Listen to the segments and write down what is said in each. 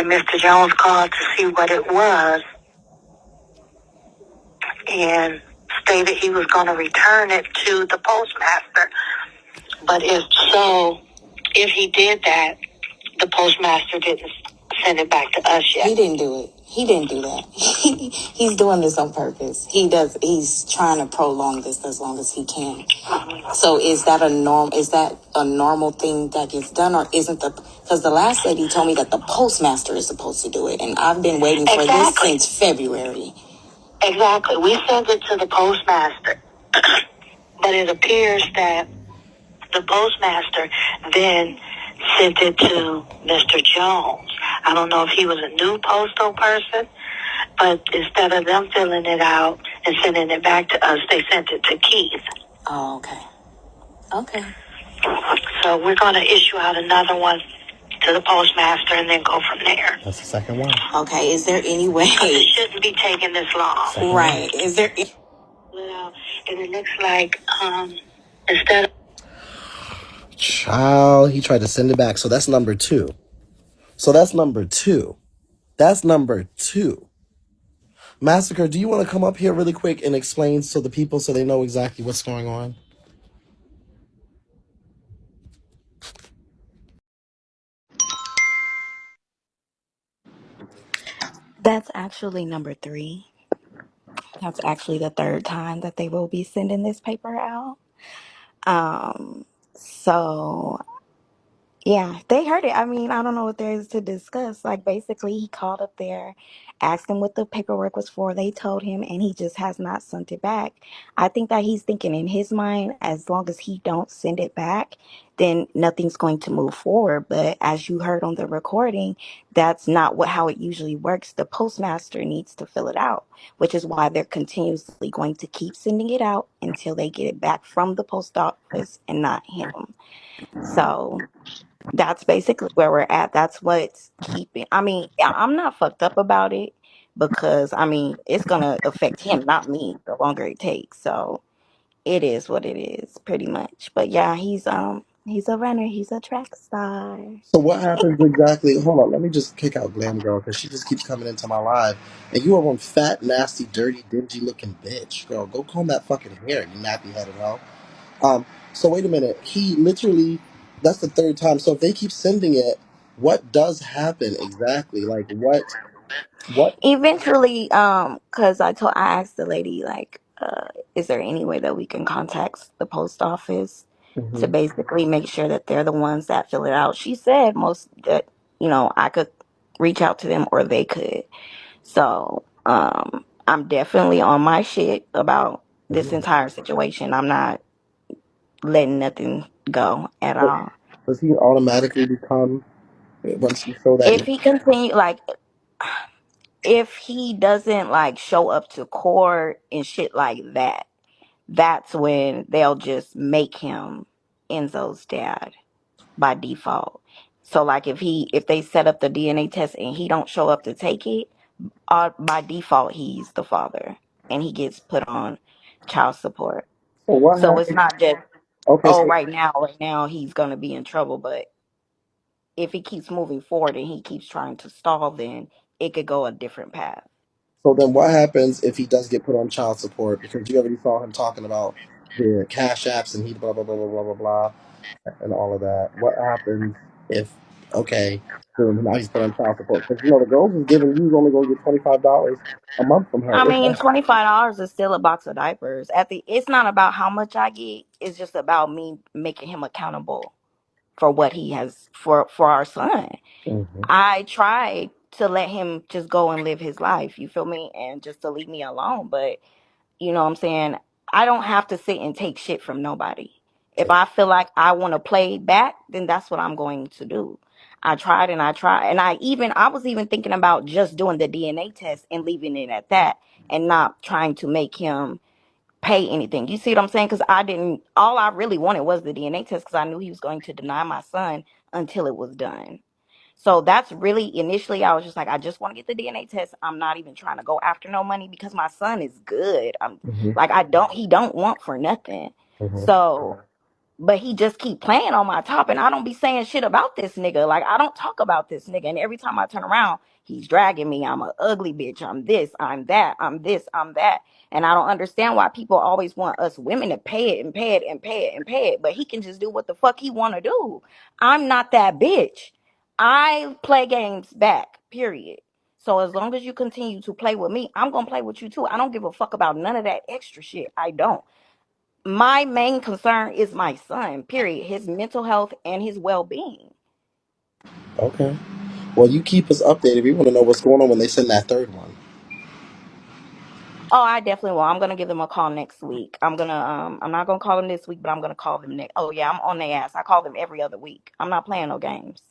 And Mr. Jones called to see what it was and stated he was going to return it to the postmaster. But if he did that, the postmaster didn't send it back to us yet. He didn't do it. He didn't do that. He's doing this on purpose. He's trying to prolong this as long as he can. So is that a normal thing that gets done, or isn't because the last lady told me that the postmaster is supposed to do it, and I've been waiting for this since February. Exactly. We sent it to the postmaster, but it appears that the postmaster then sent it to Mr. Jones. I don't know if he was a new postal person, but instead of them filling it out and sending it back to us, they sent it to Keith. Oh, okay. Okay. So we're going to issue out another one to the postmaster and then go from there. That's the second one. Okay. Is there any way? It shouldn't be taking this long. Right. Is there? Well, and it looks like instead of... Child, he tried to send it back. So that's number two. That's number two. Massacre, do you want to come up here really quick and explain to the people so they know exactly what's going on? That's actually number 3. That's actually the third time that they will be sending this paper out. So yeah, they heard it. I mean, I don't know what there is to discuss. Like, basically, he called up there, asked them what the paperwork was for. They told him, and he just has not sent it back. I think that he's thinking in his mind, as long as he don't send it back, then nothing's going to move forward. But as you heard on the recording, that's not how it usually works. The postmaster needs to fill it out, which is why they're continuously going to keep sending it out until they get it back from the post office and not him. So that's basically where we're at. That's what's keeping. I mean, I'm not fucked up about it because I mean it's gonna affect him, not me, the longer it takes. So it is what it is, pretty much. But yeah, he's a runner. He's a track star. So what happens exactly? Hold on, let me just kick out Glam Girl because she just keeps coming into my live. And you are one fat, nasty, dirty, dingy looking bitch. Girl, go comb that fucking hair, you nappy headed hoe. So wait a minute. He literally, that's the third time. So if they keep sending it, what does happen exactly? Like what? Eventually, because I asked the lady, like, is there any way that we can contact the post office to Mhm. basically make sure that they're the ones that fill it out? She said most that, I could reach out to them or they could. So, I'm definitely on my shit about this Mhm. entire situation. I'm not letting nothing go at But all. does he automatically become, once you show that? If he continue, like, if he doesn't like show up to court and shit like that, that's when they'll just make him Enzo's dad by default. So like if they set up the DNA test and he don't show up to take it, by default he's the father and he gets put on child support. So what So it's happens? not just, Okay, oh, so right now he's gonna be in trouble, but if he keeps moving forward and he keeps trying to stall, then it could go a different path. so then what happens if he does get put on child support? Because you already saw him talking about the cash apps and he blah blah blah blah blah blah blah and all of that. What happens if okay, so now he's put on child support? Because the girls was giving you only going to get $25 a month from her. I If mean, that, $25 is still a box of diapers. It's not about how much I get. It's just about me making him accountable for what he has for our son. Mhm. I tried to let him just go and live his life. You feel me? And just to leave me alone. But you know what I'm saying? I don't have to sit and take shit from nobody. If I feel like I want to play back, then that's what I'm going to do. I tried and I tried. And I was even thinking about just doing the DNA test and leaving it at that and not trying to make him pay anything. You see what I'm saying? Because all I really wanted was the DNA test because I knew he was going to deny my son until it was done. So that's really initially I was just like, I just want to get the DNA test. I'm not even trying to go after no money because my son is good. I'm Mhm. like, he don't want for nothing. Mhm. So But he just keep playing on my top, and I don't be saying shit about this nigga. Like, I don't talk about this nigga, and every time I turn around, he's dragging me. I'm a ugly bitch. I'm this. I'm that. I'm this. I'm that. And I don't understand why people always want us women to pay it and pay it and pay it and pay it, but he can just do what the fuck he want to do. I'm not that bitch. I play games back. Period. So as long as you continue to play with me, I'm gonna play with you too. I don't give a fuck about none of that extra shit. I don't. My main concern is my son, period. His mental health and his well-being. Okay. Well, you keep us updated. We want to know what's going on when they send that third one. Oh, I definitely will. I'm gonna give them a call next week. I'm not gonna call them this week, but I'm gonna call them next. Oh yeah, I'm on their ass. I call them every other week. I'm not playing no games.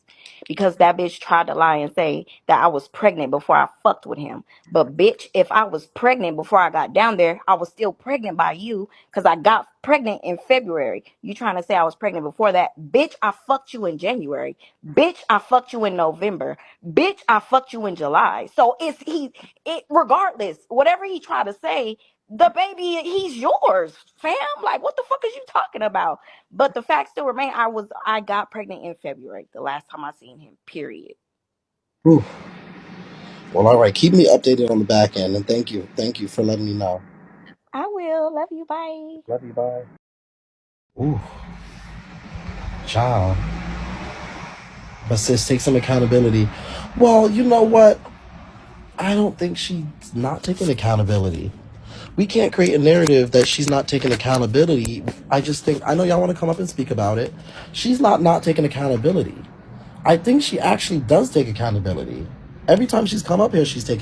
Because that bitch tried to lie and say that I was pregnant before I fucked with him. But bitch, if I was pregnant before I got down there, I was still pregnant by you because I got pregnant in February. You trying to say I was pregnant before that? Bitch, I fucked you in January. Bitch, I fucked you in November. Bitch, I fucked you in July. So regardless, whatever he tried to say, the baby, he's yours, fam. Like, what the fuck is you talking about? But the fact still remain, I got pregnant in February, the last time I seen him, period. Whew. Well, all right. Keep me updated on the back end, and thank you. Thank you for letting me know. I will. Love you. Bye. Love you. Bye. Ooh, child. But sis, take some accountability. Well, you know what? I don't think she's not taking accountability. We can't create a narrative that she's not taking accountability. I just think, I know y'all want to come up and speak about it. She's not taking accountability. I think she actually does take accountability. Every time she's come up here, she's taken